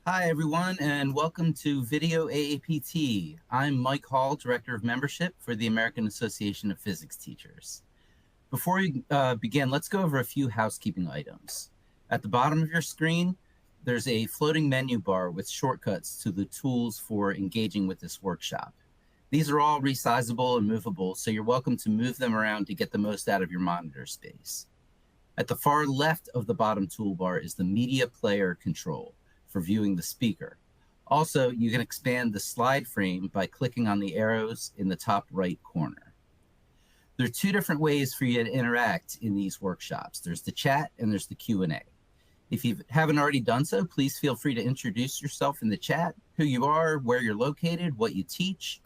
Hi, everyone, and welcome to Video AAPT. I'm Mike Hall, Director of Membership for the American Association of Physics Teachers. Before we begin, let's go over a few housekeeping items. At the bottom of your screen, there's a floating menu bar with shortcuts to the tools for engaging with this workshop. These are all resizable and movable, so you're welcome to move them around to get the most out of your monitor space. At the far left of the bottom toolbar is the media player control for viewing the speaker. Also, you can expand the slide frame by clicking on the arrows in the top right corner. There are two different ways for you to interact in these workshops. There's the chat and there's the Q&A. If you haven't already done so, please feel free to introduce yourself in the chat, who you are, where you're located, what you teach.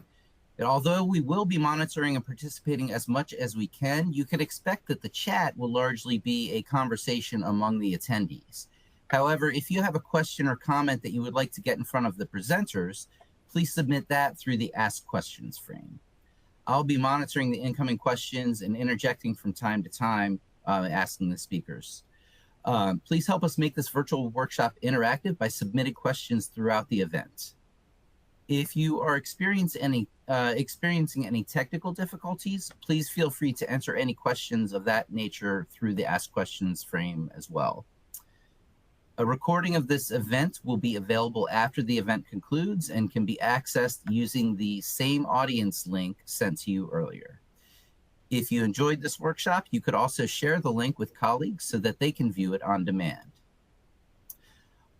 And although we will be monitoring and participating as much as we can, you can expect that the chat will largely be a conversation among the attendees. However, if you have a question or comment that you would like to get in front of the presenters, please submit that through the Ask Questions frame. I'll be monitoring the incoming questions and interjecting from time to time, asking the speakers. Please help us make this virtual workshop interactive by submitting questions throughout the event. If you are experiencing any technical difficulties, please feel free to enter any questions of that nature through the Ask Questions frame as well. A recording of this event will be available after the event concludes and can be accessed using the same audience link sent to you earlier. If you enjoyed this workshop, you could also share the link with colleagues so that they can view it on demand.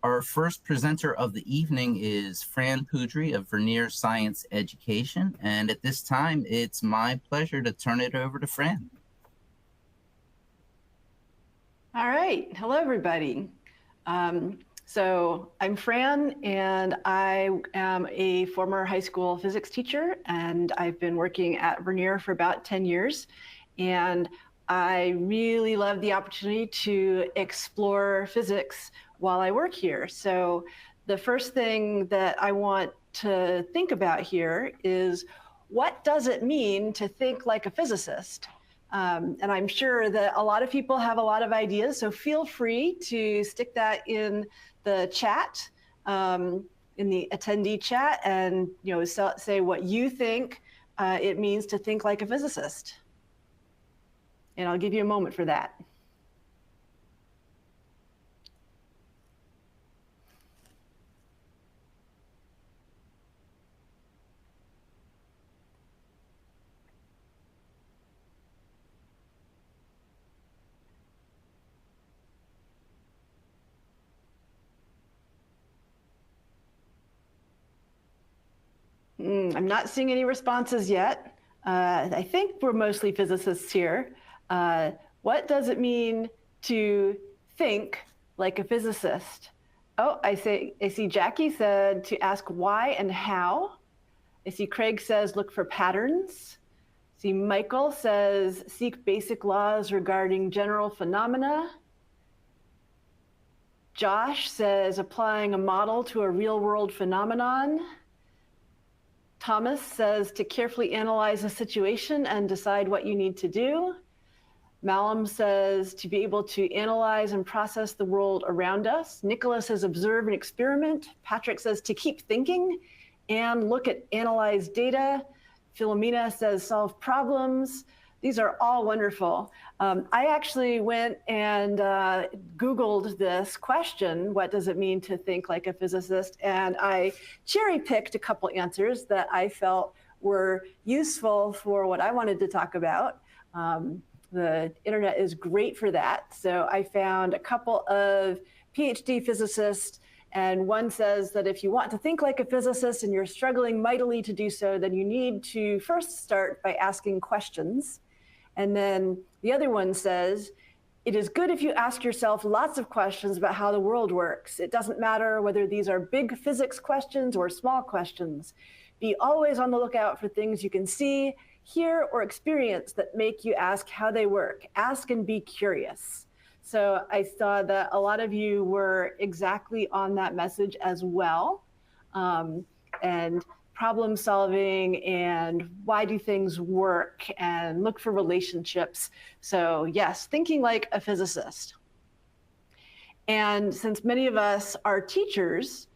Our first presenter of the evening is Fran Poudry of Vernier Science Education, and at this time, it's my pleasure to turn it over to Fran. All right, hello everybody. So I'm Fran, and I am a former high school physics teacher, and I've been working at Vernier for about 10 years. And I really love the opportunity to explore physics while I work here. So the first thing that I want to think about here is, what does it mean to think like a physicist? And I'm sure that a lot of people have a lot of ideas, so feel free to stick that in the chat, in the attendee chat, and say what you think it means to think like a physicist. And I'll give you a moment for that. I'm not seeing any responses yet. I think we're mostly physicists here. What does it mean to think like a physicist? Oh, I see Jackie said to ask why and how. I see Craig says look for patterns. I see Michael says seek basic laws regarding general phenomena. Josh says applying a model to a real-world phenomenon. Thomas says to carefully analyze a situation and decide what you need to do. Malum says to be able to analyze and process the world around us. Nicholas says observe and experiment. Patrick says to keep thinking and look at analyzed data. Philomena says solve problems. These are all wonderful. I actually went and Googled this question, what does it mean to think like a physicist? And I cherry-picked a couple answers that I felt were useful for what I wanted to talk about. The internet is great for that. So I found a couple of PhD physicists, and one says that if you want to think like a physicist and you're struggling mightily to do so, then you need to first start by asking questions. And then the other one says, it is good if you ask yourself lots of questions about how the world works. It doesn't matter whether these are big physics questions or small questions. Be always on the lookout for things you can see, hear, or experience that make you ask how they work. Ask and be curious. So I saw that a lot of you were exactly on that message as well. And problem solving and why do things work and look for relationships. So yes, thinking like a physicist. And since many of us are teachers,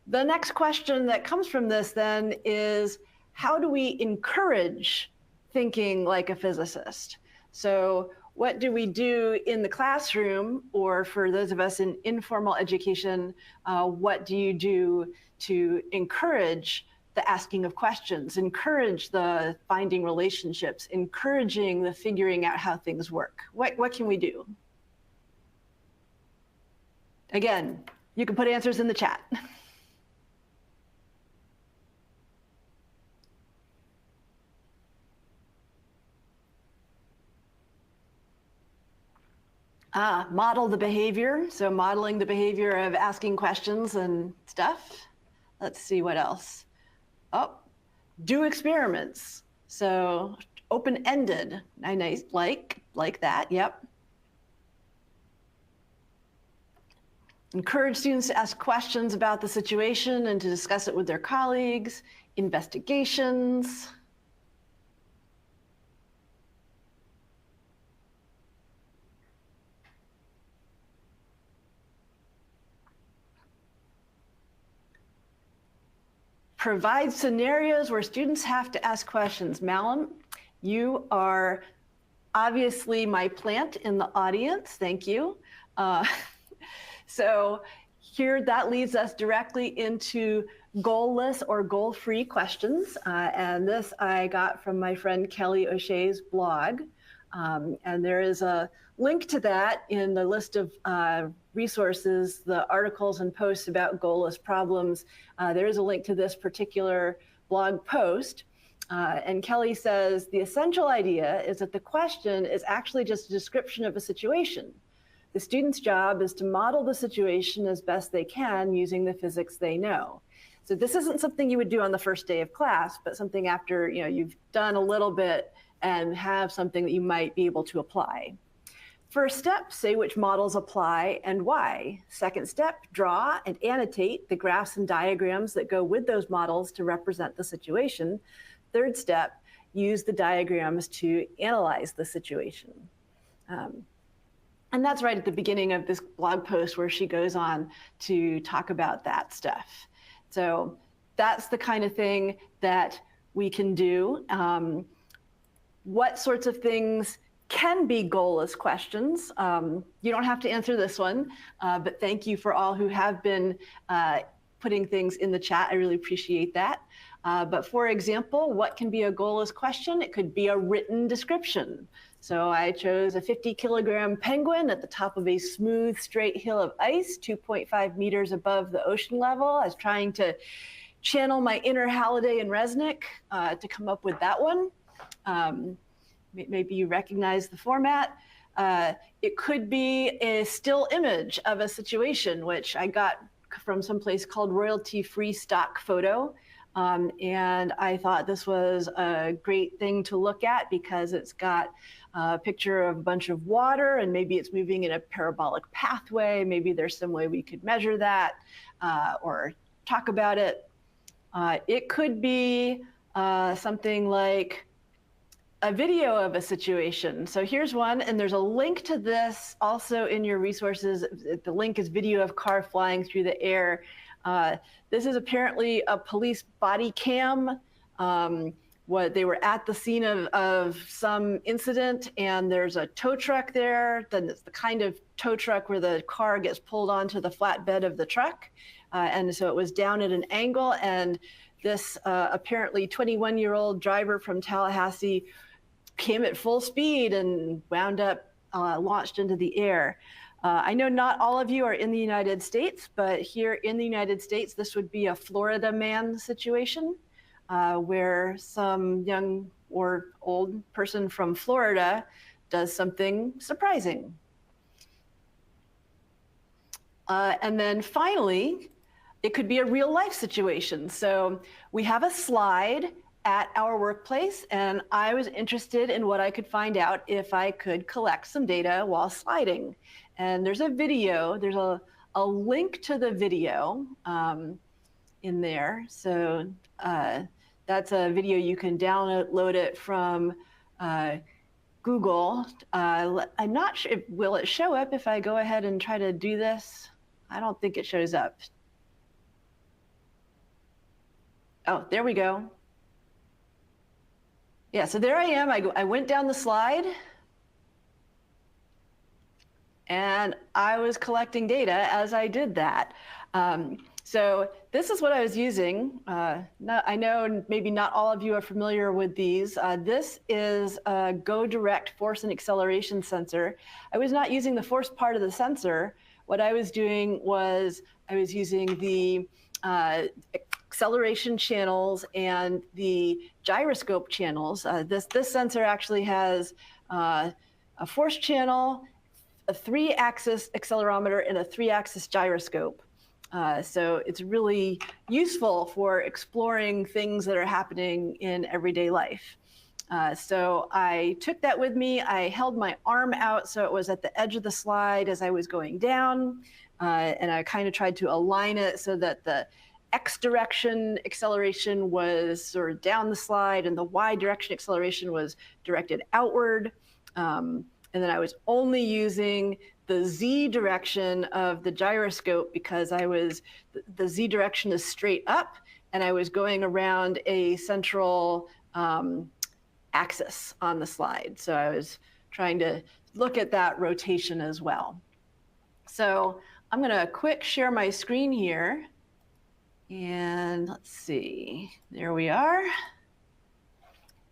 The next question that comes from this then is, how do we encourage thinking like a physicist? So what do we do in the classroom, or for those of us in informal education, what do you do to encourage the asking of questions, encourage the finding relationships, encouraging the figuring out how things work? What can we do? Again, you can put answers in the chat. Model the behavior. So modeling the behavior of asking questions and stuff. Let's see what else. Oh, do experiments. So open-ended. Nice, like that, yep. Encourage students to ask questions about the situation and to discuss it with their colleagues. Investigations. Provide scenarios where students have to ask questions. Malum, you are obviously my plant in the audience. Thank you. So here, that leads us directly into goalless or goal-free questions. And this I got from my friend Kelly O'Shea's blog. And there is a link to that in the list of resources, the articles and posts about goalless problems. There is a link to this particular blog post. And Kelly says, the essential idea is that the question is actually just a description of a situation. The student's job is to model the situation as best they can using the physics they know. So this isn't something you would do on the first day of class, but something after you've done a little bit and have something that you might be able to apply. First step, say which models apply and why. Second step, draw and annotate the graphs and diagrams that go with those models to represent the situation. Third step, use the diagrams to analyze the situation. And that's right at the beginning of this blog post where she goes on to talk about that stuff. So that's the kind of thing that we can do. What sorts of things can be goalless questions? You don't have to answer this one, but thank you for all who have been putting things in the chat. I really appreciate that. But for example, what can be a goalless question? It could be a written description. So I chose a 50-kilogram penguin at the top of a smooth, straight hill of ice, 2.5 meters above the ocean level. I was trying to channel my inner Halliday and Resnick to come up with that one. Maybe you recognize the format. It could be a still image of a situation, which I got from someplace called Royalty-Free Stock Photo. And I thought this was a great thing to look at because it's got a picture of a bunch of water, and maybe it's moving in a parabolic pathway. Maybe there's some way we could measure that or talk about it. It could be something like a video of a situation. So here's one, and there's a link to this also in your resources. The link is video of car flying through the air. This is apparently a police body cam. They were at the scene of some incident, and there's a tow truck there. Then it's the kind of tow truck where the car gets pulled onto the flatbed of the truck. And so it was down at an angle, and this apparently 21-year-old driver from Tallahassee came at full speed and wound up launched into the air. I know not all of you are in the United States, but here in the United States, this would be a Florida man situation where some young or old person from Florida does something surprising. And then finally, it could be a real life situation. So we have a slide at our workplace, and I was interested in what I could find out if I could collect some data while sliding. And there's a video, there's a link to the video in there. So that's a video, you can download it from Google. I'm not sure, will it show up if I go ahead and try to do this? I don't think it shows up. Oh, there we go. Yeah, so there I am. I went down the slide, and I was collecting data as I did that. So this is what I was using. I know maybe not all of you are familiar with these. This is a Go Direct force and acceleration sensor. I was not using the force part of the sensor. What I was doing was I was using the acceleration channels and the gyroscope channels. This sensor actually has a force channel, a 3-axis accelerometer, and a 3-axis gyroscope. So it's really useful for exploring things that are happening in everyday life. So I took that with me. I held my arm out so it was at the edge of the slide as I was going down. And I kind of tried to align it so that the X direction acceleration was sort of down the slide and the Y direction acceleration was directed outward. And then I was only using the Z direction of the gyroscope because the Z direction is straight up, and I was going around a central axis on the slide. So I was trying to look at that rotation as well. So I'm going to quick share my screen here. And let's see, there we are.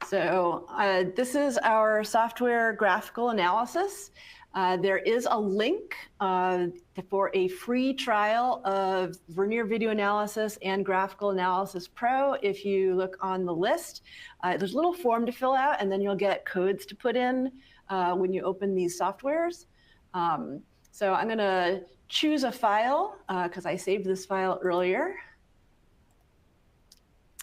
So this is our software graphical analysis. There is a link for a free trial of Vernier Video Analysis and Graphical Analysis Pro. If you look on the list, there's a little form to fill out, and then you'll get codes to put in when you open these softwares. So I'm going to choose a file because I saved this file earlier.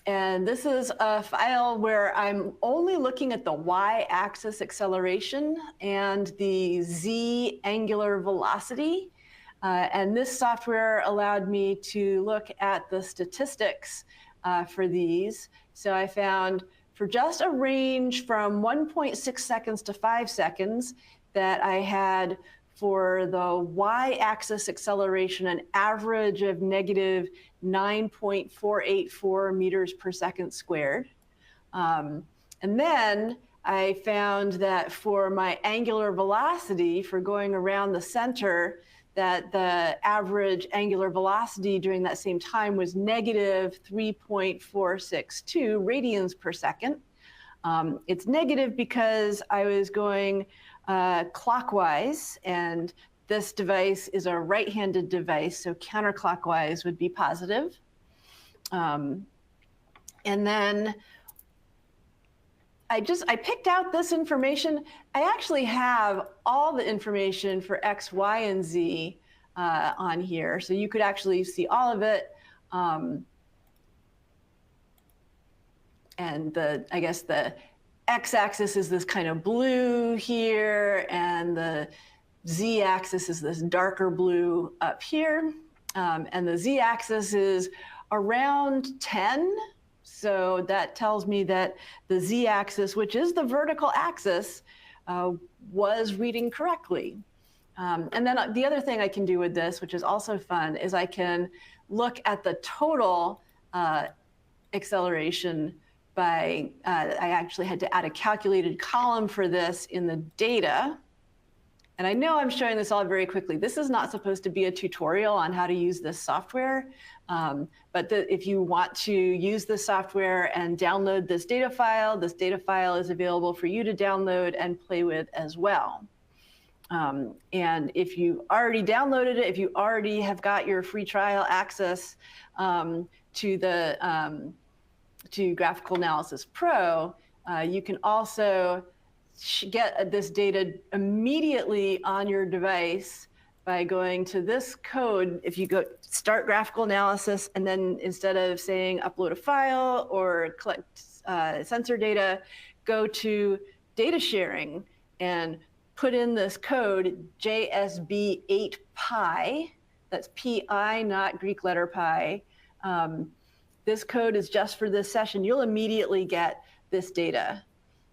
And this is a file where I'm only looking at the y-axis acceleration and the z angular velocity. And this software allowed me to look at the statistics for these. So I found for just a range from 1.6 seconds to 5 seconds that I had for the y-axis acceleration an average of negative 9.484 meters per second squared. And then I found that for my angular velocity for going around the center, that the average angular velocity during that same time was negative 3.462 radians per second. It's negative because I was going clockwise, and this device is a right-handed device, so counterclockwise would be positive. And then I picked out this information. I actually have all the information for X, Y, and Z on here, so you could actually see all of it. And I guess the x-axis is this kind of blue here, and the z-axis is this darker blue up here. And the z-axis is around 10. So that tells me that the z-axis, which is the vertical axis, was reading correctly. And then the other thing I can do with this, which is also fun, is I can look at the total acceleration by, I actually had to add a calculated column for this in the data. And I know I'm showing this all very quickly. This is not supposed to be a tutorial on how to use this software. But if you want to use this software and download this data file is available for you to download and play with as well. And if you already downloaded it, if you already have got your free trial access to Graphical Analysis Pro, you can also get this data immediately on your device by going to this code. If you go start graphical analysis, and then instead of saying upload a file or collect sensor data, go to data sharing and put in this code JSB8Pi. That's PI, not Greek letter pi. This code is just for this session. You'll immediately get this data.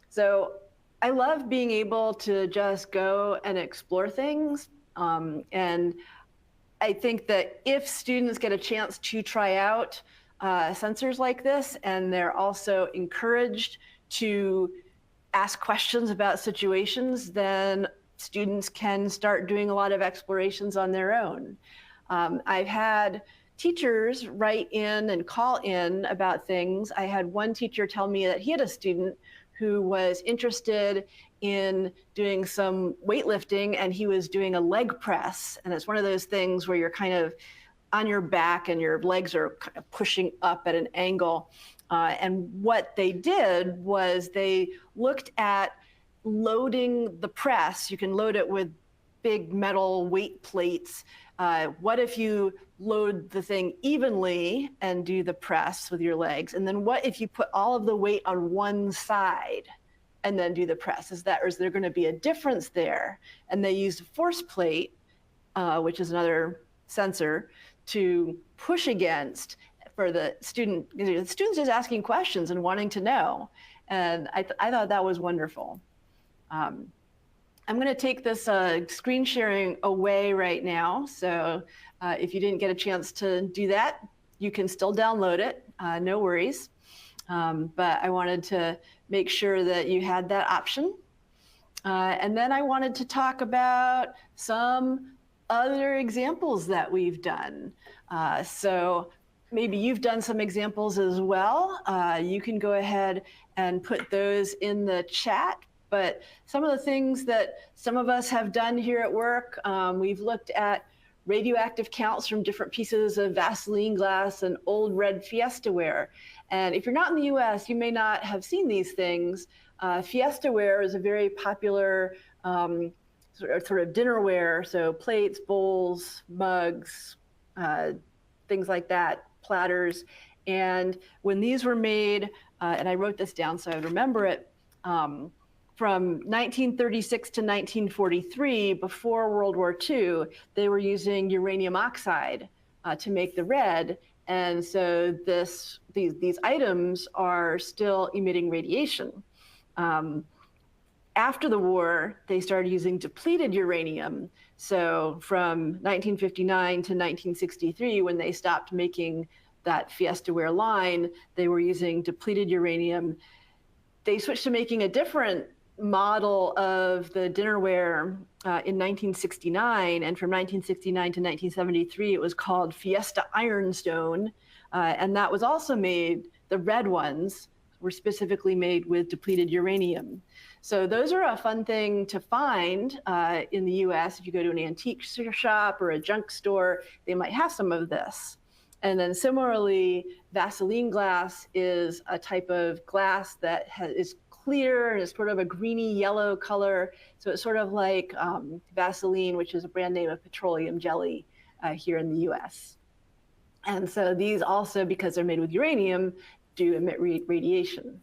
So I love being able to just go and explore things. And I think that if students get a chance to try out sensors like this, and they're also encouraged to ask questions about situations, then students can start doing a lot of explorations on their own. I've had teachers write in and call in about things. I had one teacher tell me that he had a student who was interested in doing some weightlifting, and he was doing a leg press. And it's one of those things where you're kind of on your back and your legs are kind of pushing up at an angle. And what they did was they looked at loading the press. You can load it with big metal weight plates. What if you load the thing evenly and do the press with your legs? And then what if you put all of the weight on one side and then do the press? Is there going to be a difference there? And they used a force plate, which is another sensor, to push against for the student. The student's just asking questions and wanting to know. And I thought that was wonderful. I'm going to take this screen sharing away right now. So if you didn't get a chance to do that, you can still download it. No worries. But I wanted to make sure that you had that option. And then I wanted to talk about some other examples that we've done. So maybe you've done some examples as well. You can go ahead and put those in the chat. But some of the things that some of us have done here at work, we've looked at radioactive counts from different pieces of Vaseline glass and old red Fiestaware. And if you're not in the US, you may not have seen these things. Fiestaware is a very popular sort of dinnerware, so plates, bowls, mugs, things like that, platters. And when these were made, and I wrote this down so I would remember it, from 1936 to 1943, before World War II, they were using uranium oxide to make the red. And so these items are still emitting radiation. After the war, they started using depleted uranium. So from 1959 to 1963, when they stopped making that Fiestaware line, they were using depleted uranium. They switched to making a different model of the dinnerware in 1969. And from 1969 to 1973, it was called Fiesta Ironstone. And that was also made, the red ones were specifically made with depleted uranium. So those are a fun thing to find in the US. If you go to an antique shop or a junk store, they might have some of this. And then similarly, Vaseline glass is a type of glass that is clear and is sort of a greeny yellow color. So it's sort of like Vaseline, which is a brand name of petroleum jelly here in the US. And so these also, because they're made with uranium, do emit radiation.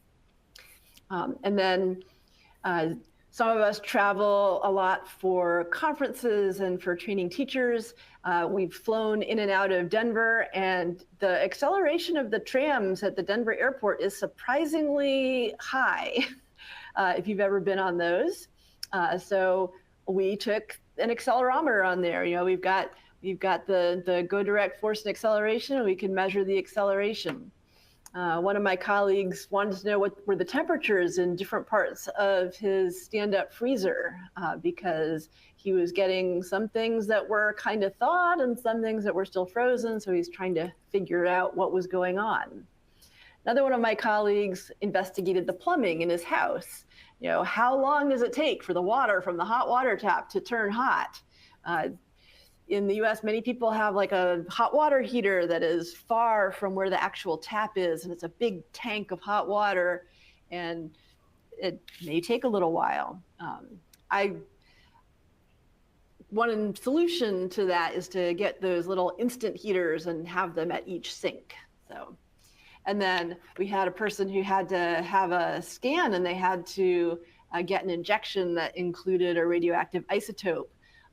And then some of us travel a lot for conferences and for training teachers. We've flown in and out of Denver, and the acceleration of the trams at the Denver airport is surprisingly high, if you've ever been on those. So we took an accelerometer on there. You know, we've got the go direct force and acceleration, and we can measure the acceleration. One of my colleagues wanted to know what were the temperatures in different parts of his stand-up freezer because he was getting some things that were kind of thawed and some things that were still frozen. So he's trying to figure out what was going on. Another one of my colleagues investigated the plumbing in his house. You know, how long does it take for the water from the hot water tap to turn hot? In the US, many people have like a hot water heater that is far from where the actual tap is, and it's a big tank of hot water, and it may take a little while. One solution to that is to get those little instant heaters and have them at each sink. So, and then we had a person who had to have a scan, and they had to get an injection that included a radioactive isotope.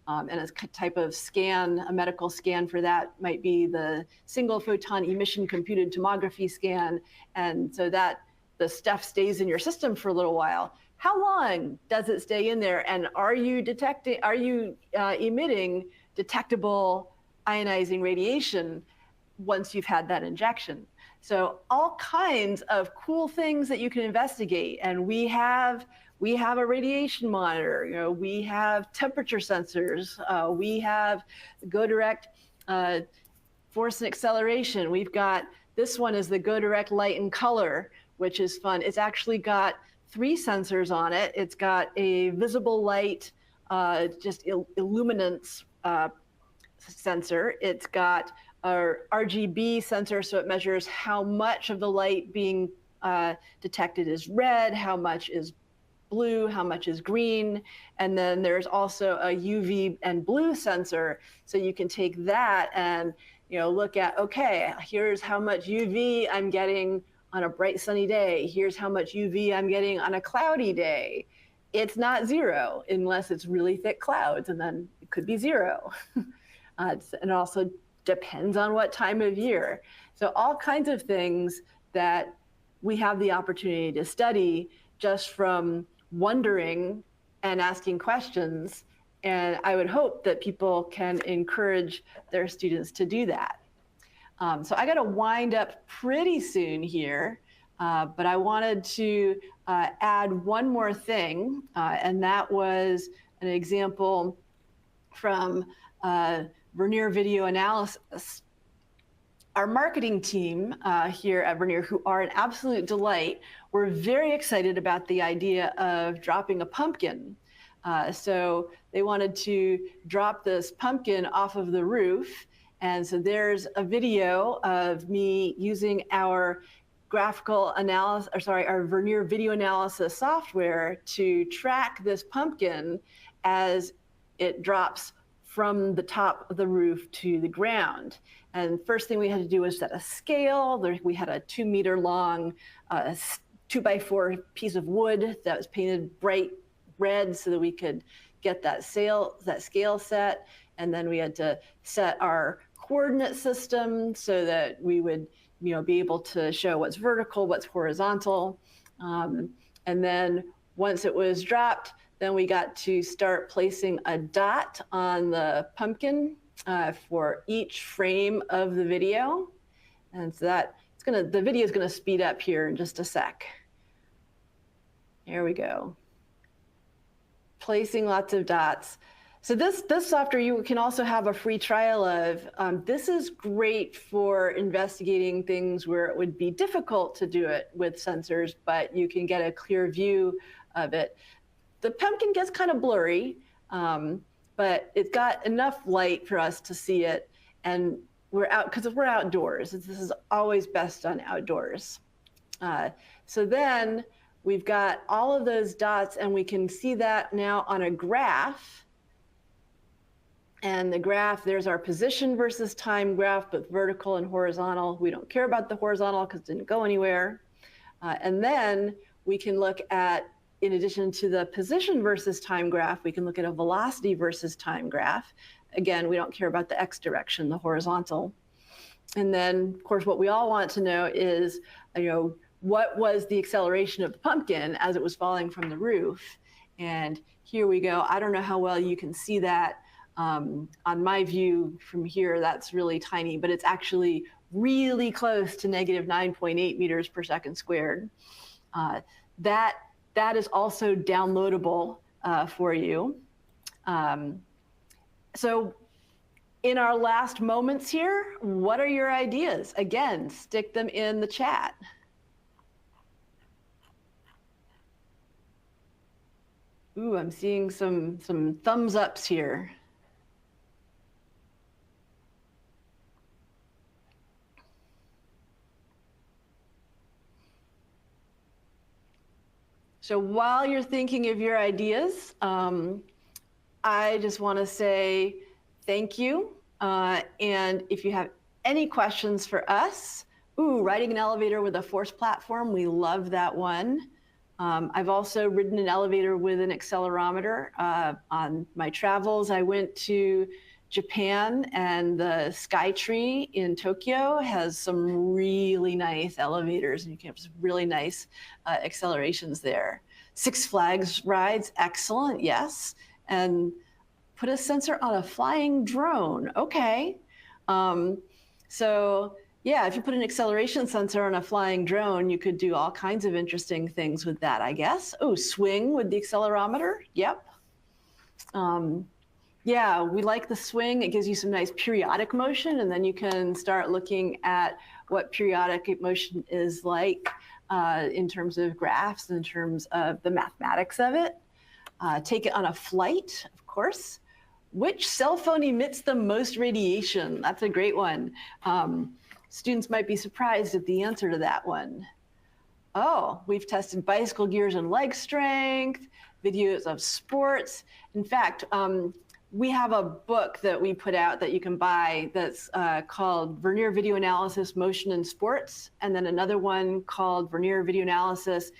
And a type of scan, a medical scan for that might be the single photon emission computed tomography scan. And so that the stuff stays in your system for a little while. How long does it stay in there? And are you emitting detectable ionizing radiation once you've had that injection? So all kinds of cool things that you can investigate. And we have a radiation monitor, we have temperature sensors, we have GoDirect force and acceleration. We've got, this one is the GoDirect light and color, which is fun. It's actually got 3 sensors on it. It's got a visible light, just illuminance sensor. It's got a RGB sensor, so it measures how much of the light being detected is red, how much is blue, how much is green. And then there's also a UV and blue sensor. So you can take that and look at, okay, here's how much UV I'm getting on a bright sunny day. Here's how much UV I'm getting on a cloudy day. It's not 0 unless it's really thick clouds, and then it could be 0. And it also depends on what time of year. So all kinds of things that we have the opportunity to study just from wondering and asking questions. And I would hope that people can encourage their students to do that. So I got to wind up pretty soon here, but I wanted to add one more thing, and that was an example from Vernier Video Analysis. Our marketing team here at Vernier, who are an absolute delight, we're very excited about the idea of dropping a pumpkin. So they wanted to drop this pumpkin off of the roof. And so there's a video of me using our graphical analysis, our Vernier video analysis software to track this pumpkin as it drops from the top of the roof to the ground. And first thing we had to do was set a scale. We had a 2 meter long 2x4 piece of wood that was painted bright red so that we could get that scale set. And then we had to set our coordinate system so that we would be able to show what's vertical, what's horizontal. And then once it was dropped, then we got to start placing a dot on the pumpkin for each frame of the video. And so the video is gonna speed up here in just a sec. Here we go. Placing lots of dots. So this software you can also have a free trial of. This is great for investigating things where it would be difficult to do it with sensors, but you can get a clear view of it. The pumpkin gets kind of blurry, but it's got enough light for us to see it, and we're outdoors. This is always best done outdoors. So then we've got all of those dots, and we can see that now on a graph. And the graph, there's our position versus time graph, both vertical and horizontal. We don't care about the horizontal because it didn't go anywhere. And then we can look at, in addition to the position versus time graph, we can look at a velocity versus time graph. Again, we don't care about the x direction, the horizontal. And then, of course, what we all want to know is, what was the acceleration of the pumpkin as it was falling from the roof? And here we go. I don't know how well you can see that. On my view from here, that's really tiny, but it's actually really close to negative 9.8 meters per second squared. That is also downloadable for you. So in our last moments here, what are your ideas? Again, stick them in the chat. Ooh, I'm seeing some thumbs ups here. So while you're thinking of your ideas, I just want to say thank you. And if you have any questions for us, riding an elevator with a force platform, we love that one. I've also ridden an elevator with an accelerometer. On my travels, I went to Japan, and the Skytree in Tokyo has some really nice elevators, and you can have some really nice accelerations there. Six Flags rides, excellent, yes. And put a sensor on a flying drone, okay. So Yeah, if you put an acceleration sensor on a flying drone, you could do all kinds of interesting things with that, I guess. Oh, swing with the accelerometer. Yep. Yeah, we like the swing. It gives you some nice periodic motion, and then you can start looking at what periodic motion is like in terms of graphs, in terms of the mathematics of it. Take it on a flight, of course. Which cell phone emits the most radiation? That's a great one. Students might be surprised at the answer to that one. Oh, we've tested bicycle gears and leg strength, videos of sports. In fact, we have a book that we put out that you can buy that's called Vernier Video Analysis, Motion in Sports, and then another one called Vernier Video Analysis,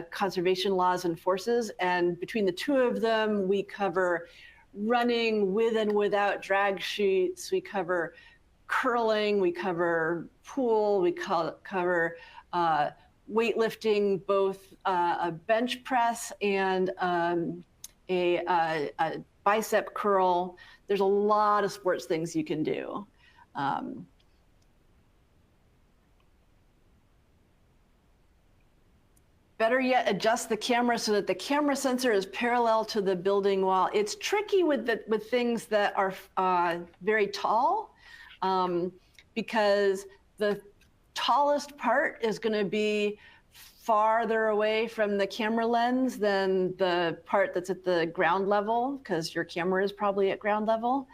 Conservation Laws and Forces. And between the two of them, we cover running with and without drag chutes, we cover curling, we cover pool, we cover weightlifting, both a bench press and a bicep curl. There's a lot of sports things you can do. Better yet, adjust the camera so that the camera sensor is parallel to the building wall. It's tricky with things that are very tall because the tallest part is going to be farther away from the camera lens than the part that's at the ground level, because your camera is probably at ground level.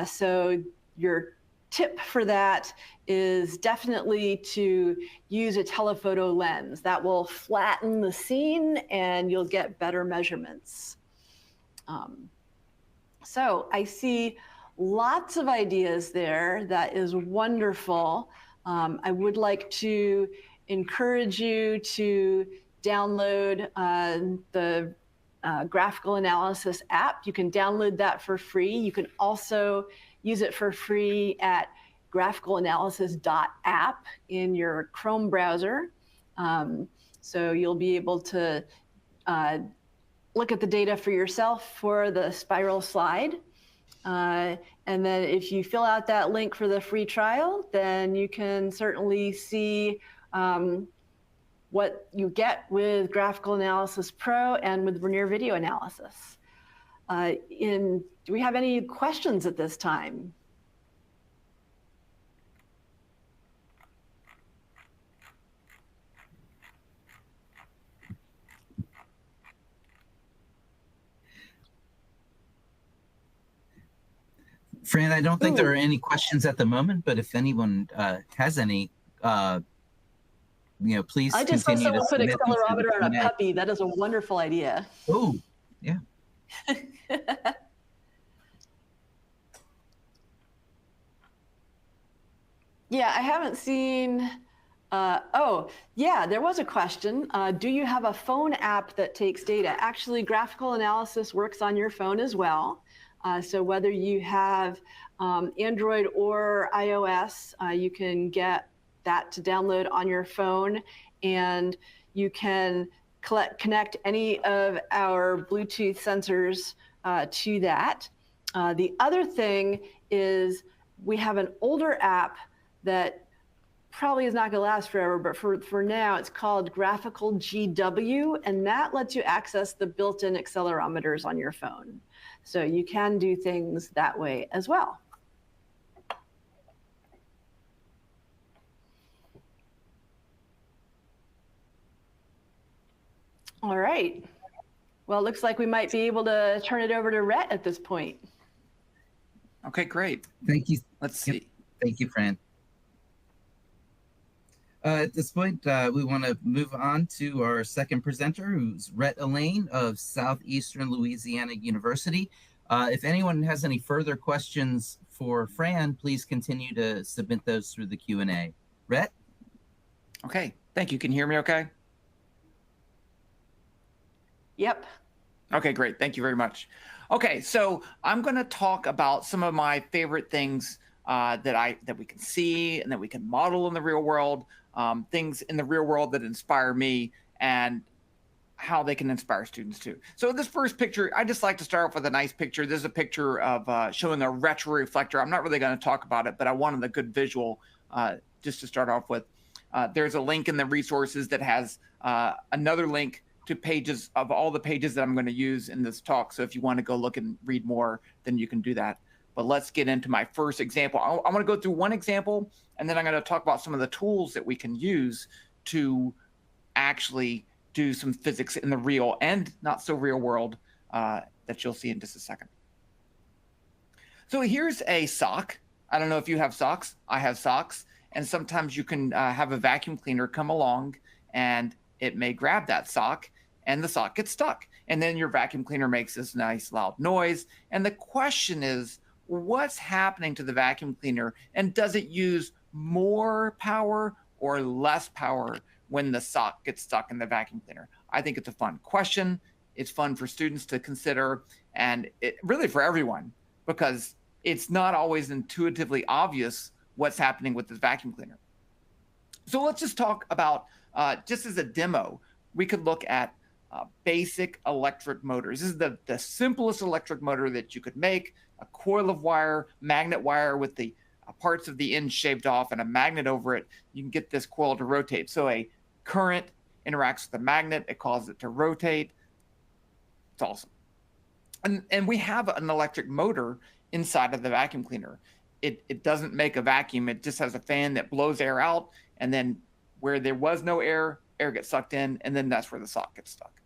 So your tip for that is definitely to use a telephoto lens. That will flatten the scene and you'll get better measurements. So I see lots of ideas there. That is wonderful. I would like to encourage you to download the graphical analysis app. You can download that for free. You can also use it for free at graphicalanalysis.app in your Chrome browser. So you'll be able to look at the data for yourself for the spiral slide. And then if you fill out that link for the free trial, then you can certainly see what you get with Graphical Analysis Pro and with Vernier Video Analysis. Do we have any questions at this time? Fran, I don't think there are any questions at the moment, but if anyone has any, please I just saw continue to someone put submit them through the accelerometer on a Q&A. puppy. That is a wonderful idea. Oh, yeah. Yeah, I haven't seen, oh, yeah, there was a question. Do you have a phone app that takes data? Actually, graphical analysis works on your phone as well. So whether you have Android or iOS, you can get that to download on your phone, and you can connect any of our Bluetooth sensors to that. The other thing is we have an older app that probably is not going to last forever, but for now it's called Graphical GW, and that lets you access the built-in accelerometers on your phone. So you can do things that way as well. All right. Well, it looks like we might be able to turn it over to Rhett at this point. Okay, great. Thank you. Let's see. Yep. Thank you, Fran. At this point, we want to move on to our second presenter, who's Rhett Elaine of Southeastern Louisiana University. If anyone has any further questions for Fran, please continue to submit those through the Q&A. Rhett? Okay, thank you. Can you hear me okay? Yep. Okay, great. Thank you very much. Okay, so I'm going to talk about some of my favorite things that we can see and that we can model in the real world, things in the real world that inspire me and how they can inspire students too. So this first picture, I just like to start off with a nice picture. This is a picture of showing a retroreflector. I'm not really going to talk about it, but I wanted a good visual just to start off with. There's a link in the resources that has another link to pages of all the pages that I'm going to use in this talk. So if you want to go look and read more, then you can do that. But let's get into my first example. I want to go through one example, and then I'm going to talk about some of the tools that we can use to actually do some physics in the real and not so real world that you'll see in just a second. So here's a sock. I don't know if you have socks. I have socks. And sometimes you can have a vacuum cleaner come along and it may grab that sock and the sock gets stuck. And then your vacuum cleaner makes this nice loud noise. And the question is, what's happening to the vacuum cleaner? And does it use more power or less power when the sock gets stuck in the vacuum cleaner? I think it's a fun question. It's fun for students to consider, and really for everyone, because it's not always intuitively obvious what's happening with this vacuum cleaner. So let's just talk about, just as a demo, we could look at basic electric motors. This is the simplest electric motor that you could make, a coil of wire, magnet wire with the parts of the end shaved off and a magnet over it. You can get this coil to rotate. So a current interacts with the magnet, it causes it to rotate. It's awesome. And we have an electric motor inside of the vacuum cleaner. It doesn't make a vacuum. It just has a fan that blows air out, and then where there was no air, air gets sucked in, and then that's where the sock gets stuck.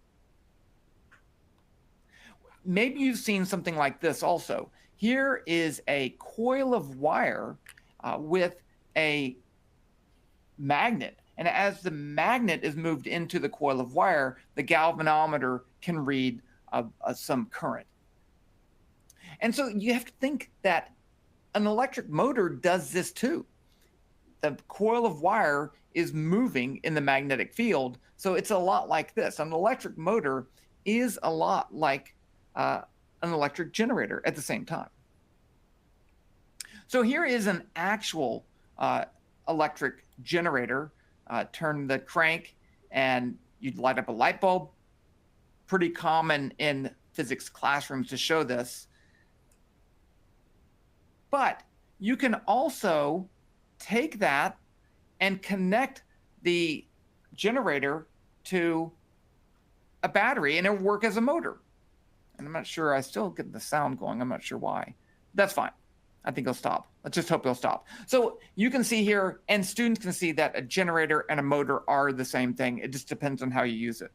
Maybe you've seen something like this also. Here is a coil of wire with a magnet. And as the magnet is moved into the coil of wire, the galvanometer can read some current. And so you have to think that an electric motor does this too. The coil of wire is moving in the magnetic field. So it's a lot like this. An electric motor is a lot like an electric generator at the same time. So here is an actual electric generator. Turn the crank and you'd light up a light bulb. Pretty common in physics classrooms to show this. But you can also take that and connect the generator to a battery and it'll work as a motor. And I'm not sure, I still get the sound going. I'm not sure why. That's fine. I think it'll stop. Let's just hope it'll stop. So you can see here, and students can see that a generator and a motor are the same thing. It just depends on how you use it.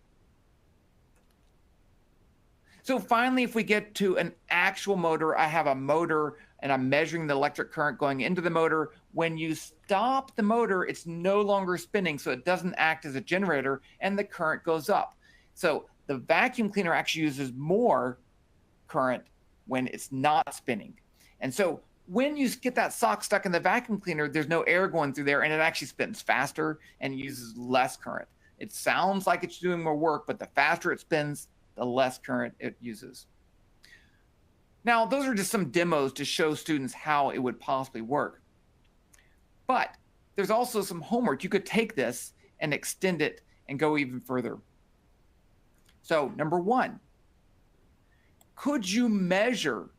So finally, if we get to an actual motor, I have a motor and I'm measuring the electric current going into the motor. When you stop the motor, it's no longer spinning, so it doesn't act as a generator, and the current goes up. So the vacuum cleaner actually uses more current when it's not spinning. And so when you get that sock stuck in the vacuum cleaner, there's no air going through there, and it actually spins faster and uses less current. It sounds like it's doing more work, but the faster it spins, the less current it uses. Now, those are just some demos to show students how it would possibly work. But there's also some homework. You could take this and extend it and go even further. So, number one, could you measure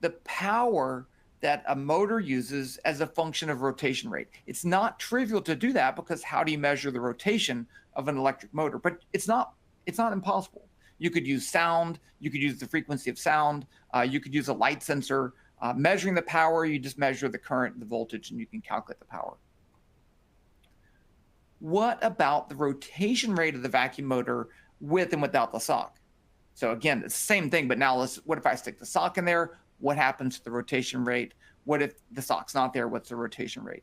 the power that a motor uses as a function of rotation rate? It's not trivial to do that, because how do you measure the rotation of an electric motor? But it's not impossible. You could use sound, you could use the frequency of sound, you could use a light sensor. Measuring the power, you just measure the current and the voltage, and you can calculate the power. What about the rotation rate of the vacuum motor with and without the sock? So again, it's the same thing, but now what if I stick the sock in there? What happens to the rotation rate? What if the sock's not there? What's the rotation rate?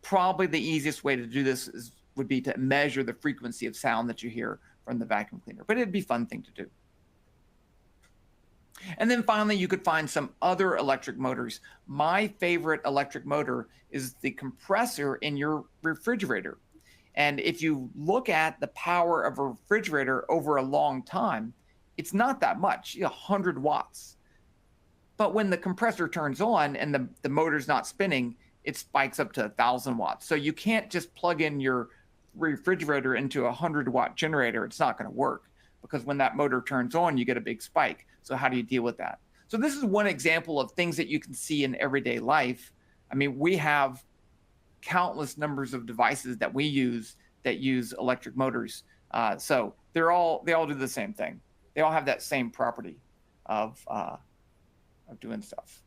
Probably the easiest way to do this would be to measure the frequency of sound that you hear from the vacuum cleaner, but it'd be a fun thing to do. And then finally, you could find some other electric motors. My favorite electric motor is the compressor in your refrigerator. And if you look at the power of a refrigerator over a long time, it's not that much, 100 watts. But when the compressor turns on and the motor's not spinning, it spikes up to 1,000 watts. So you can't just plug in your refrigerator into a 100-watt generator. It's not going to work, because when that motor turns on, you get a big spike. So how do you deal with that? So this is one example of things that you can see in everyday life. I mean, we have countless numbers of devices that we use that use electric motors. So they all do the same thing. They all have that same property of doing stuff.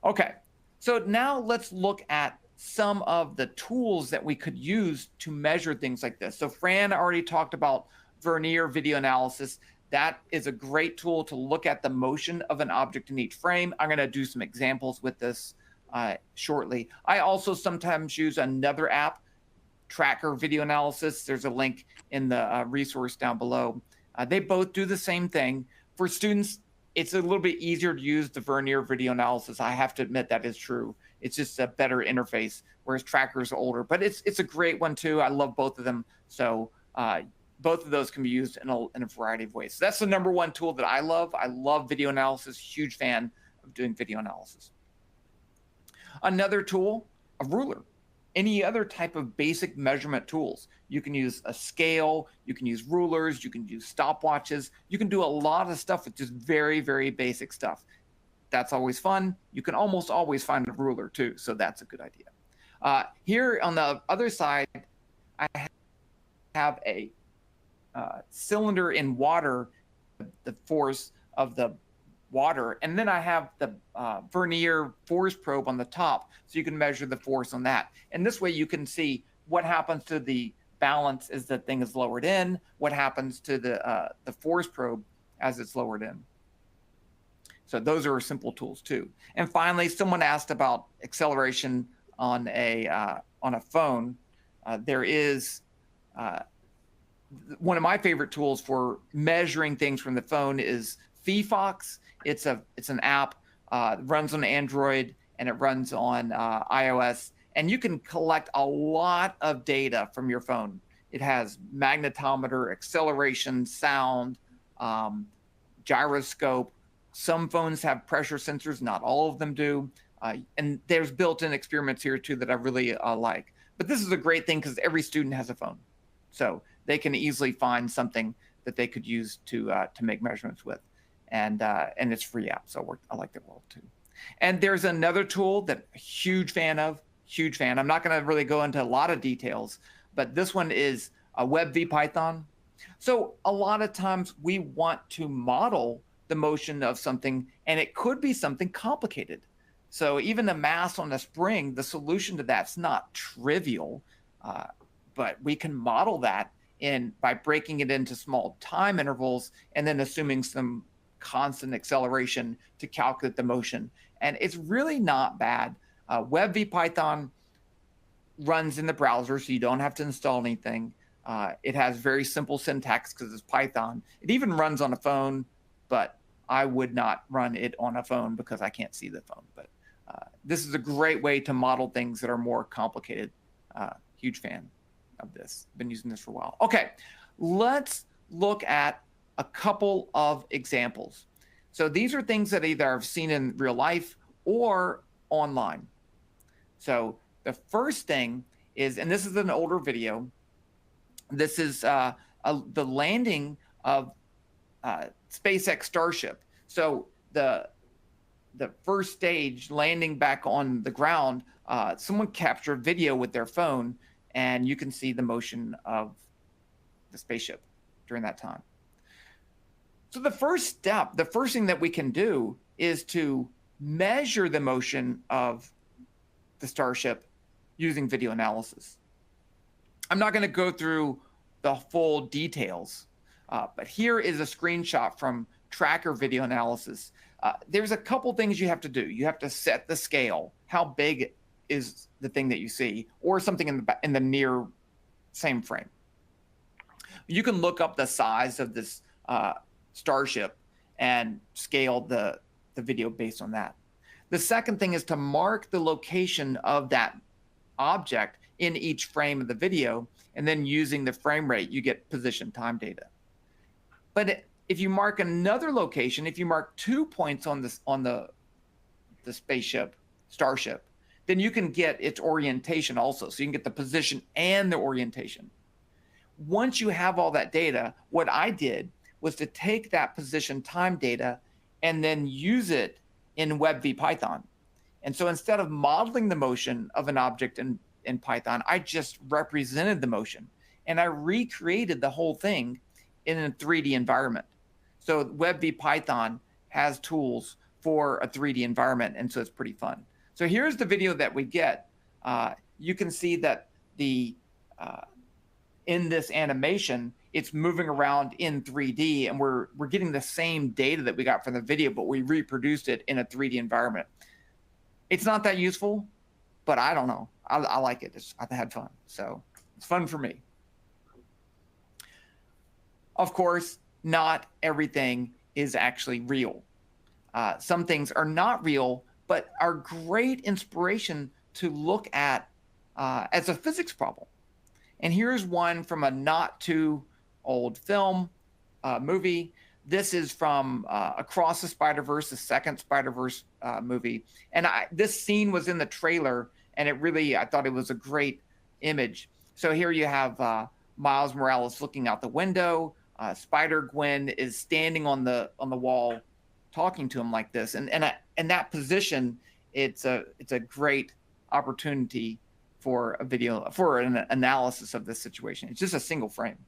Okay, so now let's look at some of the tools that we could use to measure things like this. So Fran already talked about vernier video analysis. That is a great tool to look at the motion of an object in each frame. I'm going to do some examples with this shortly. I also sometimes use another app, Tracker Video Analysis. There's a link in the resource down below. They both do the same thing. For students, it's a little bit easier to use the vernier video analysis. I have to admit that is true. It's just a better interface, whereas Tracker is older. But it's a great one too. I love both of them. So both of those can be used in a variety of ways. So that's the number one tool that I love. I love video analysis. Huge fan of doing video analysis. Another tool, a ruler. Any other type of basic measurement tools. You can use a scale, you can use rulers, you can use stopwatches. You can do a lot of stuff with just very, very basic stuff. That's always fun. You can almost always find a ruler too, so that's a good idea. Here on the other side, I have a cylinder in water, the force of the water, and then I have the vernier force probe on the top, so you can measure the force on that. And this way you can see what happens to the balance as the thing is lowered in, what happens to the force probe as it's lowered in. So those are simple tools too. And finally, someone asked about acceleration on a phone. There is one of my favorite tools for measuring things from the phone is ep5. It's an app, runs on Android and it runs on iOS, and you can collect a lot of data from your phone. It has magnetometer, acceleration, sound, gyroscope. Some phones have pressure sensors, not all of them do. And there's built-in experiments here too that I really like. But this is a great thing because every student has a phone. So they can easily find something that they could use to make measurements with. And it's free app, so I like that well too. And there's another tool that I'm a huge fan of, huge fan. I'm not gonna really go into a lot of details, but this one is a WebVPython. So a lot of times we want to model the motion of something, and it could be something complicated. So even the mass on a spring, the solution to that's not trivial, but we can model that by breaking it into small time intervals and then assuming some constant acceleration to calculate the motion. And it's really not bad. WebVPython runs in the browser, so you don't have to install anything. It has very simple syntax because it's Python. It even runs on a phone, but I would not run it on a phone because I can't see the phone. But this is a great way to model things that are more complicated. Huge fan of this. Been using this for a while. Okay, let's look at a couple of examples. So these are things that either I've seen in real life or online. So the first thing is, and this is an older video, this is the landing of SpaceX Starship. So the first stage landing back on the ground, someone captured video with their phone, and you can see the motion of the spaceship during that time. So the first step, the first thing that we can do is to measure the motion of the Starship using video analysis. I'm not going to go through the full details, but here is a screenshot from Tracker Video Analysis. There's a couple things you have to do. You have to set the scale. How big is the thing that you see, or something in the near same frame. You can look up the size of this Starship and scale the video based on that. The second thing is to mark the location of that object in each frame of the video, and then using the frame rate, you get position time data. But if you mark another location, if you mark 2 points on the spaceship, Starship, then you can get its orientation also. So you can get the position and the orientation. Once you have all that data, what I did was to take that position time data and then use it in WebVPython. And so instead of modeling the motion of an object in in Python. I just represented the motion, and I recreated the whole thing in a 3D environment. So WebVPython has tools for a 3D environment, and so it's pretty fun. So here's the video that we get. You can see that in this animation, it's moving around in 3D, and we're getting the same data that we got from the video, but we reproduced it in a 3D environment. It's not that useful, but I don't know. I like it. I've had fun, so it's fun for me. Of course, not everything is actually real. Some things are not real, but are great inspiration to look at as a physics problem. And here's one from a not too old film, movie. This is from Across the Spider-Verse, the second Spider-Verse movie. And this scene was in the trailer, and I thought it was a great image. So here you have Miles Morales looking out the window. Spider-Gwen is standing on the wall talking to him like this. And in that position, it's a great opportunity for a video, for an analysis of this situation. It's just a single frame.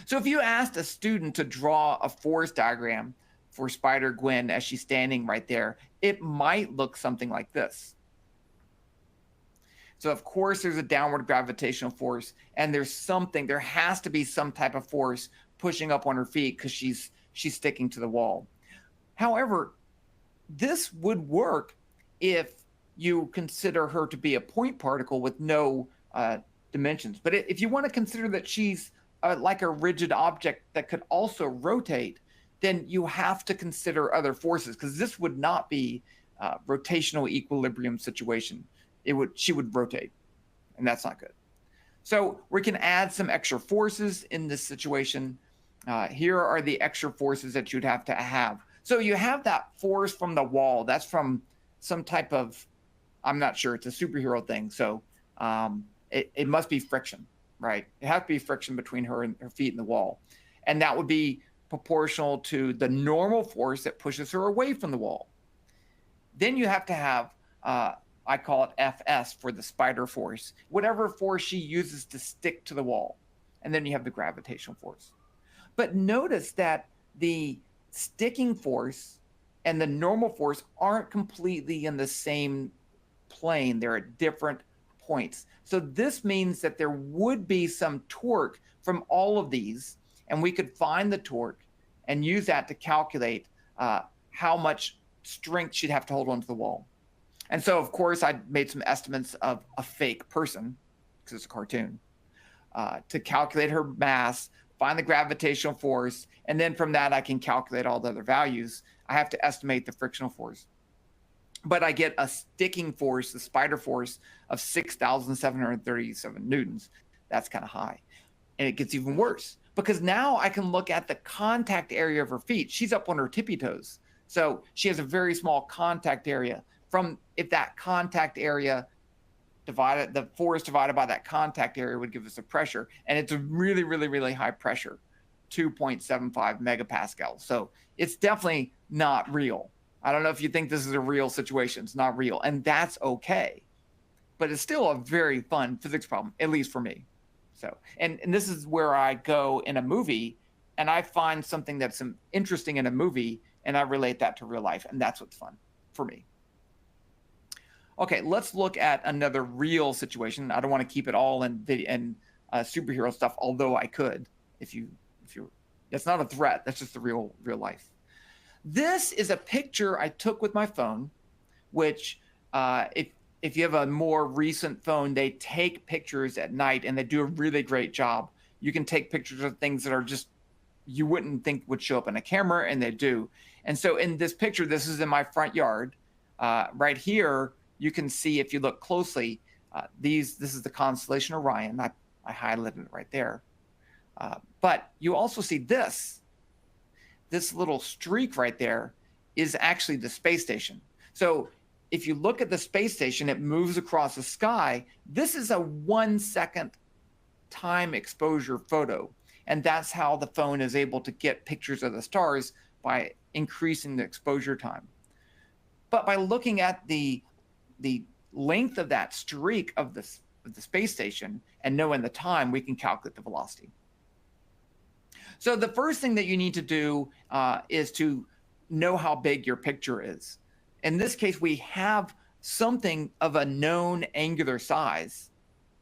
So if you asked a student to draw a force diagram for Spider-Gwen as she's standing right there, it might look something like this. So of course there's a downward gravitational force, and there has to be some type of force pushing up on her feet because she's sticking to the wall. However, this would work if you consider her to be a point particle with no dimensions. But if you want to consider that she's like a rigid object that could also rotate, then you have to consider other forces, because this would not be a rotational equilibrium situation. She would rotate, and that's not good. So we can add some extra forces in this situation. Here are the extra forces that you'd have to have. So you have that force from the wall. That's from some type of, I'm not sure, it's a superhero thing. So it must be friction, right? It has to be friction between her and her feet and the wall. And that would be proportional to the normal force that pushes her away from the wall. Then you have to have, I call it Fs for the spider force, whatever force she uses to stick to the wall. And then you have the gravitational force. But notice that the sticking force and the normal force aren't completely in the same plane. They're at different points. So this means that there would be some torque from all of these, and we could find the torque and use that to calculate how much strength she'd have to hold onto the wall. And so, of course, I made some estimates of a fake person, because it's a cartoon, to calculate her mass, find the gravitational force, and then from that I can calculate all the other values. I have to estimate the frictional force. But I get a sticking force, the spider force, of 6,737 newtons. That's kind of high. And it gets even worse, because now I can look at the contact area of her feet. She's up on her tippy toes. So she has a very small contact area. If that contact area divided, the force divided by that contact area would give us a pressure. And it's a really, really, really high pressure, 2.75 megapascals. So it's definitely not real. I don't know if you think this is a real situation. It's not real. And that's okay. But it's still a very fun physics problem, at least for me. So, and this is where I go in a movie, and I find something that's interesting in a movie, and I relate that to real life. And that's what's fun for me. Okay, let's look at another real situation. I don't want to keep it all in video and superhero stuff, although I could. If you, that's not a threat. That's just the real life. This is a picture I took with my phone, which if you have a more recent phone, they take pictures at night, and they do a really great job. You can take pictures of things that are just, you wouldn't think would show up in a camera, and they do. And so in this picture, this is in my front yard. Right here, you can see, if you look closely, this is the constellation Orion. I highlighted it right there. But you also see this little streak right there is actually the space station. So if you look at the space station, it moves across the sky. This is a 1 second time exposure photo. And that's how the phone is able to get pictures of the stars, by increasing the exposure time. But by looking at the length of that streak of the space station and knowing the time, we can calculate the velocity. So the first thing that you need to do is to know how big your picture is. In this case, we have something of a known angular size,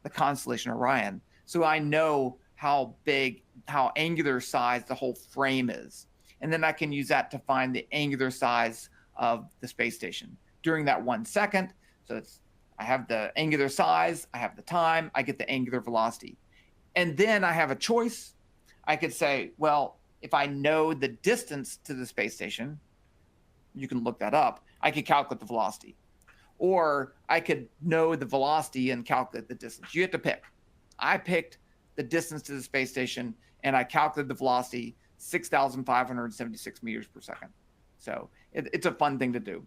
the constellation Orion. So I know how big, how angular size the whole frame is. And then I can use that to find the angular size of the space station during that 1 second. So I have the angular size, I have the time, I get the angular velocity. And then I have a choice. I could say, well, if I know the distance to the space station, you can look that up, I could calculate the velocity. Or I could know the velocity and calculate the distance. You have to pick. I picked the distance to the space station and I calculated the velocity, 6,576 meters per second. So it's a fun thing to do.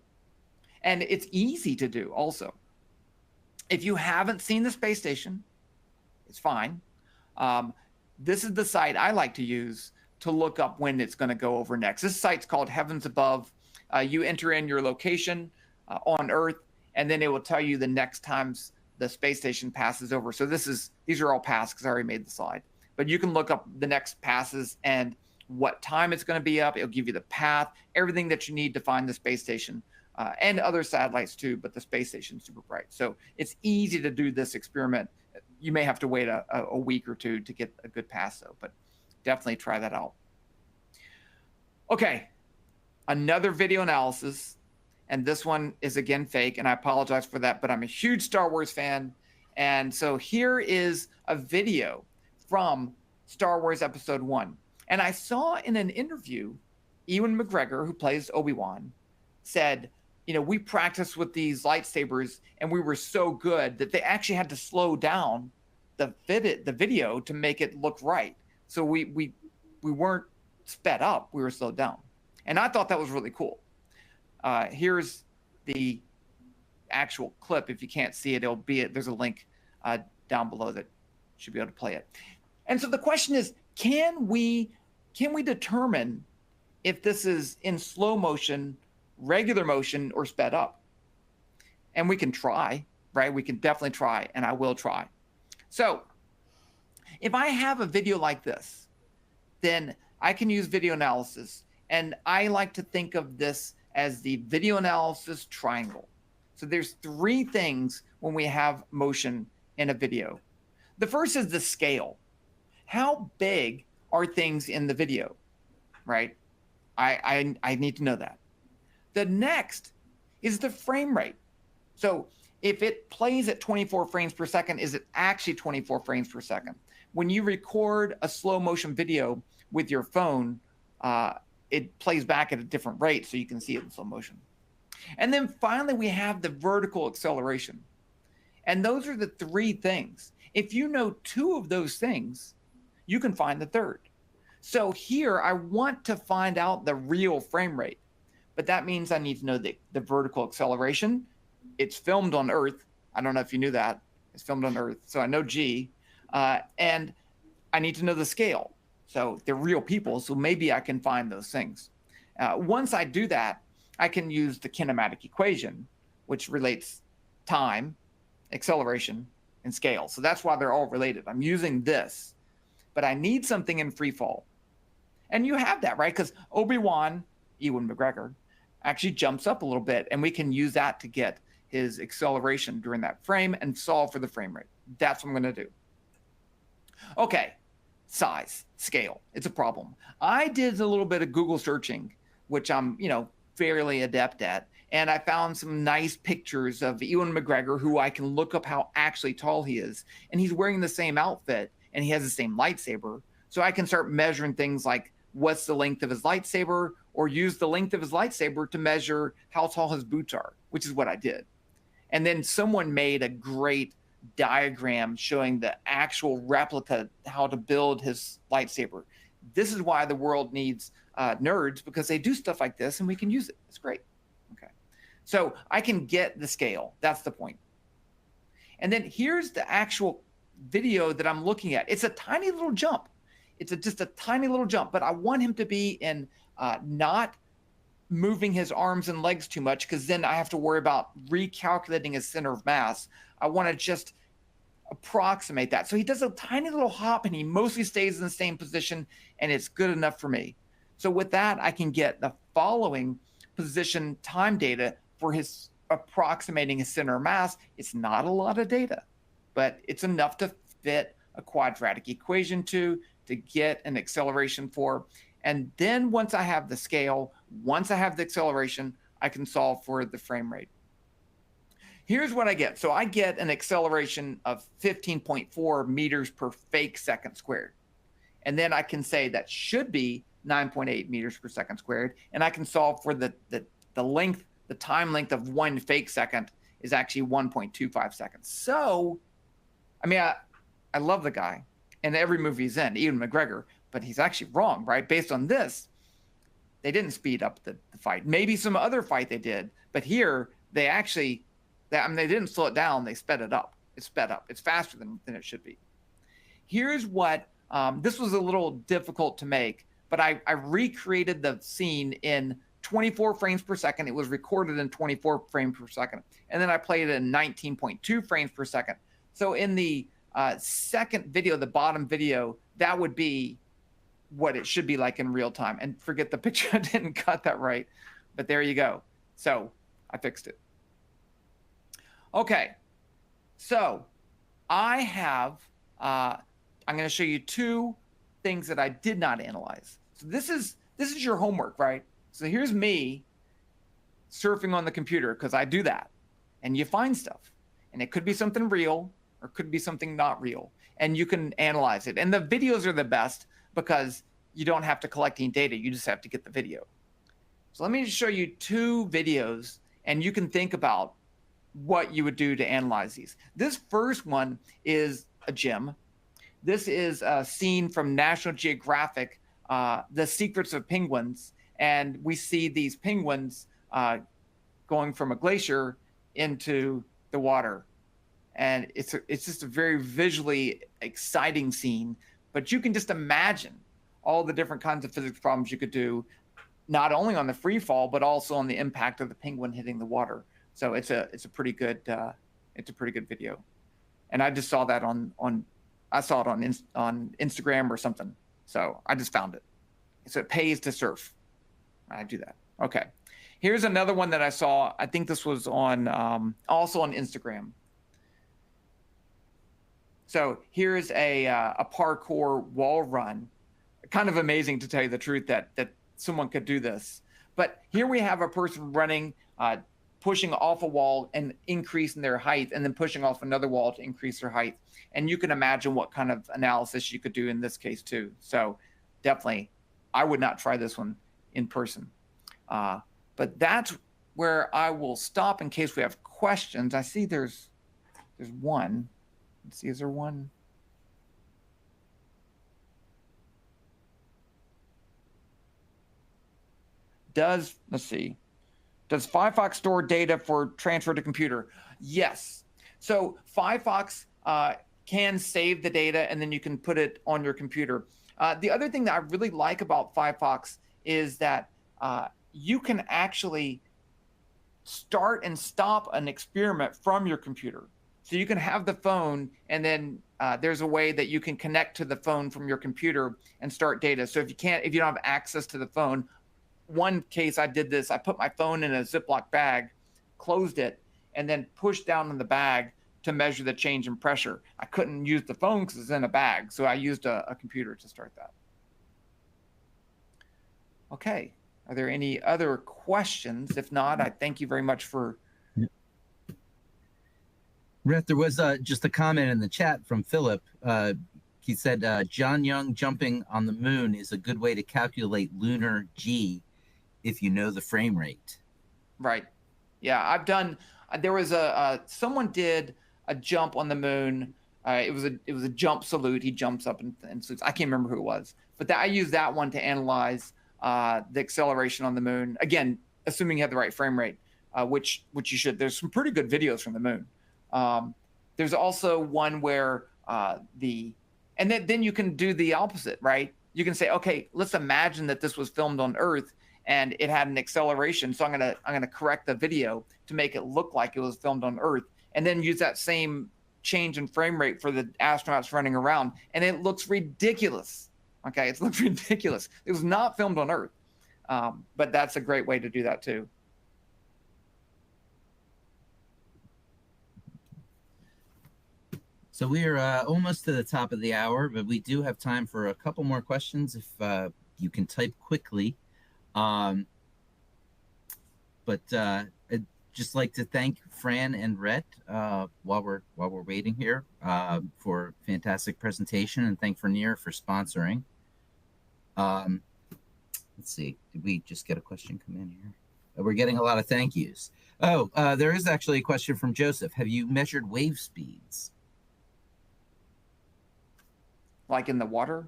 And it's easy to do also. If you haven't seen the space station, it's fine. This is the site I like to use to look up when it's going to go over next. This site's called Heavens Above. You enter in your location on Earth, and then it will tell you the next times the space station passes over. So these are all passed because I already made the slide. But you can look up the next passes and what time it's going to be up. It'll give you the path, everything that you need to find the space station, and other satellites too, but the space station's super bright. So it's easy to do this experiment. You may have to wait a week or two to get a good pass though, but definitely try that out. Okay, another video analysis, and this one is again fake, and I apologize for that, but I'm a huge Star Wars fan. And so here is a video from Star Wars Episode 1. And I saw in an interview, Ewan McGregor, who plays Obi-Wan, said, we practiced with these lightsabers and we were so good that they actually had to slow down the video to make it look right. So we weren't sped up, we were slowed down. And I thought that was really cool. Here's the actual clip. If you can't see it, there's a link down below that should be able to play it. And so the question is, can we determine if this is in slow motion, regular motion, or sped up? And we can try, right? We can definitely try, and I will try. So if I have a video like this, then I can use video analysis. And I like to think of this as the video analysis triangle. So there's 3 things when we have motion in a video. The first is the scale. How big are things in the video, right? I need to know that. The next is the frame rate. So if it plays at 24 frames per second, is it actually 24 frames per second? When you record a slow motion video with your phone, it plays back at a different rate so you can see it in slow motion. And then finally, we have the vertical acceleration. And those are the 3 things. If you know 2 of those things, you can find the third. So here, I want to find out the real frame rate, but that means I need to know the vertical acceleration. It's filmed on Earth. I don't know if you knew that. It's filmed on Earth, so I know G. And I need to know the scale. So they're real people, so maybe I can find those things. Once I do that, I can use the kinematic equation, which relates time, acceleration, and scale. So that's why they're all related. I'm using this, but I need something in free fall. And you have that, right? Because Obi-Wan, Ewan McGregor, actually jumps up a little bit, and we can use that to get his acceleration during that frame and solve for the frame rate. That's what I'm going to do. Okay, size, scale, it's a problem. I did a little bit of Google searching, which I'm, fairly adept at, and I found some nice pictures of Ewan McGregor, who I can look up how actually tall he is, and he's wearing the same outfit, and he has the same lightsaber, so I can start measuring things like what's the length of his lightsaber, or use the length of his lightsaber to measure how tall his boots are, which is what I did. And then someone made a great diagram showing the actual replica, how to build his lightsaber. This is why the world needs nerds, because they do stuff like this and we can use it. It's great. Okay. So I can get the scale. That's the point. And then here's the actual video that I'm looking at. It's a tiny little jump. It's just a tiny little jump, but I want him to be in not moving his arms and legs too much, because then I have to worry about recalculating his center of mass. I want to just approximate that. So he does a tiny little hop and he mostly stays in the same position, and it's good enough for me. So with that, I can get the following position time data for his approximating his center of mass. It's not a lot of data, but it's enough to fit a quadratic equation to get an acceleration for. And then once I have the scale, once I have the acceleration, I can solve for the frame rate. Here's what I get. So I get an acceleration of 15.4 meters per fake second squared. And then I can say that should be 9.8 meters per second squared. And I can solve for the length, the time length of one fake second is actually 1.25 seconds. So, I mean, I love the guy and every movie he's in, Ewan McGregor, but he's actually wrong, right? Based on this, they didn't speed up the fight. Maybe some other fight they did, but here they actually, they didn't slow it down, they sped it up. It's sped up. It's faster than it should be. Here's what, this was a little difficult to make, but I recreated the scene in 24 frames per second. It was recorded in 24 frames per second. And then I played it in 19.2 frames per second. So in the second video, the bottom video, that would be what it should be like in real time. And forget the picture, I didn't cut that right, but there you go. So I fixed it. Okay, so I have, I'm gonna show you two things that I did not analyze. So this is your homework, right? So here's me surfing on the computer, because I do that, and you find stuff, and it could be something real or could be something not real, and you can analyze it. And the videos are the best because you don't have to collect any data, you just have to get the video. So let me just show you two videos, and you can think about what you would do to analyze these. This first one is a gym. This is a scene from National Geographic, The Secrets of Penguins. And we see these penguins going from a glacier into the water. And it's just a very visually exciting scene, but you can just imagine all the different kinds of physics problems you could do, not only on the free fall, but also on the impact of the penguin hitting the water. So it's a pretty good video. And I just saw that on Instagram or something. So I just found it. So it pays to surf. I do that. Okay. Here's another one that I saw. I think this was on also on Instagram. So here's a parkour wall run. Kind of amazing, to tell you the truth, that someone could do this. But here we have a person running, pushing off a wall and increasing their height, and then pushing off another wall to increase their height. And you can imagine what kind of analysis you could do in this case too. So definitely, I would not try this one in person. But that's where I will stop in case we have questions. I see there's one. Let's see, is there one? Let's see. Does Firefox store data for transfer to computer? Yes. So Firefox can save the data, and then you can put it on your computer. The other thing that I really like about Firefox is that you can actually start and stop an experiment from your computer. So you can have the phone, and then there's a way that you can connect to the phone from your computer and start data. So if you don't have access to the phone, one case I did this, I put my phone in a Ziploc bag, closed it, and then pushed down on the bag to measure the change in pressure. I couldn't use the phone because it's in a bag, so I used a computer to start that. Okay, are there any other questions? If not, I thank you very much for... Rhett, there was just a comment in the chat from Philip. He said, John Young jumping on the moon is a good way to calculate lunar G if you know the frame rate. Right. Yeah, I've done, there was someone did a jump on the moon. It was a jump salute. He jumps up and salutes. I can't remember who it was, but I used that one to analyze the acceleration on the moon. Again, assuming you have the right frame rate, which you should. There's some pretty good videos from the moon. There's also one where and then you can do the opposite, right? You can say, okay, let's imagine that this was filmed on Earth, and it had an acceleration. So I'm gonna correct the video to make it look like it was filmed on Earth, and then use that same change in frame rate for the astronauts running around, and it looks ridiculous. Okay, it looks ridiculous. It was not filmed on Earth, but that's a great way to do that too. So we are almost to the top of the hour, but we do have time for a couple more questions if you can type quickly. But I'd just like to thank Fran and Rhett while we're waiting here for a fantastic presentation, and thank Vernier for sponsoring. Let's see, did we just get a question come in here? We're getting a lot of thank yous. Oh, there is actually a question from Joseph. Have you measured wave speeds? Like in the water?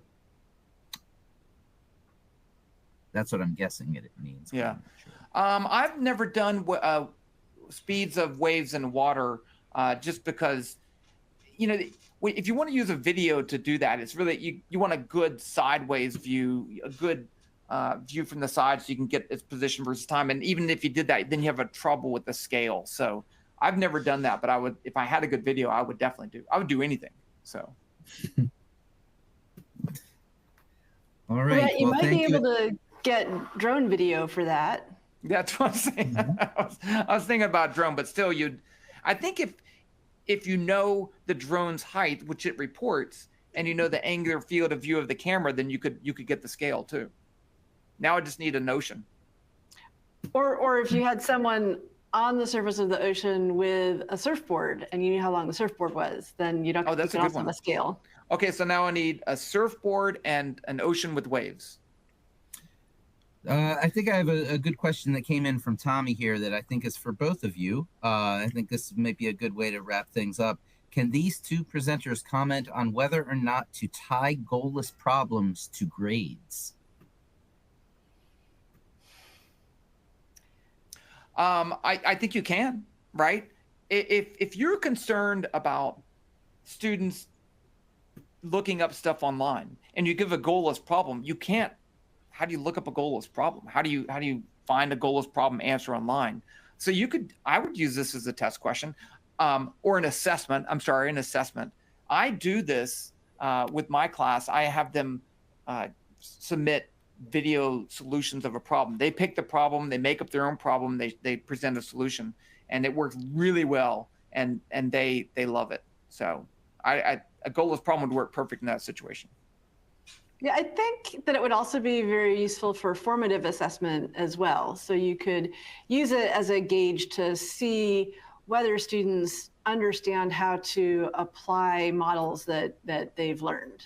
That's what I'm guessing it means. Yeah. Sure. I've never done speeds of waves in water just because, you know, if you want to use a video to do that, it's really, you want a good sideways view, a good view from the side so you can get its position versus time. And even if you did that, then you have a trouble with the scale. So I've never done that, but I would, if I had a good video, I would definitely do anything. So. All right. Yeah, you might be able to get drone video for that. That's what I'm saying. Mm-hmm. I was thinking about drone, but still, I think if you know the drone's height, which it reports, and you know the angular field of view of the camera, then you could get the scale too. Now I just need a notion. Or if you had someone on the surface of the ocean with a surfboard and you knew how long the surfboard was, then you don't that's a good one. Have a scale. Okay, so now I need a surfboard and an ocean with waves. I think I have a good question that came in from Tommy here that I think is for both of you. I think this might be a good way to wrap things up. Can these two presenters comment on whether or not to tie goalless problems to grades? I think you can, right? If you're concerned about students looking up stuff online and you give a goalless problem, you can't. How do you look up a goalless problem? How do you find a goalless problem answer online? So I would use this as a test question or an assessment. I'm sorry, an assessment. I do this with my class. I have them submit video solutions of a problem. They pick the problem, they make up their own problem, they present a solution, and it works really well, and they love it. So a goalless problem would work perfect in that situation. Yeah, I think that it would also be very useful for formative assessment as well. So you could use it as a gauge to see whether students understand how to apply models that they've learned.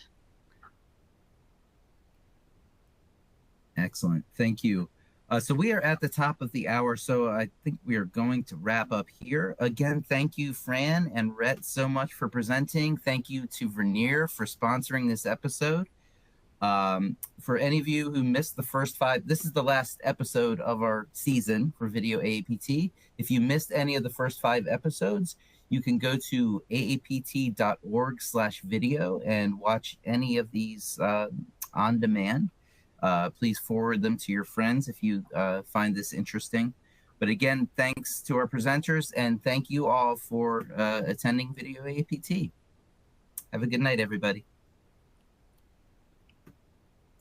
Excellent. Thank you. So we are at the top of the hour, so I think we are going to wrap up here. Again, thank you, Fran and Rhett, so much for presenting. Thank you to Vernier for sponsoring this episode. For any of you who missed the first 5, this is the last episode of our season for Video AAPT. If you missed any of the first 5 episodes, you can go to aapt.org/video and watch any of these on demand. Please forward them to your friends if you find this interesting. But again, thanks to our presenters, and thank you all for attending Video AAPT. Have a good night, everybody.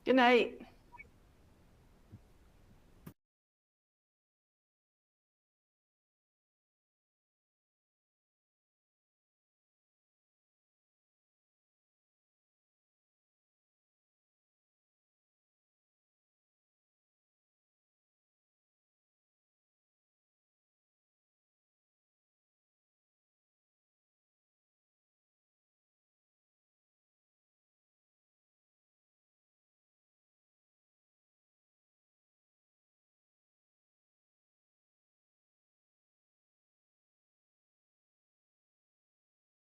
Good night.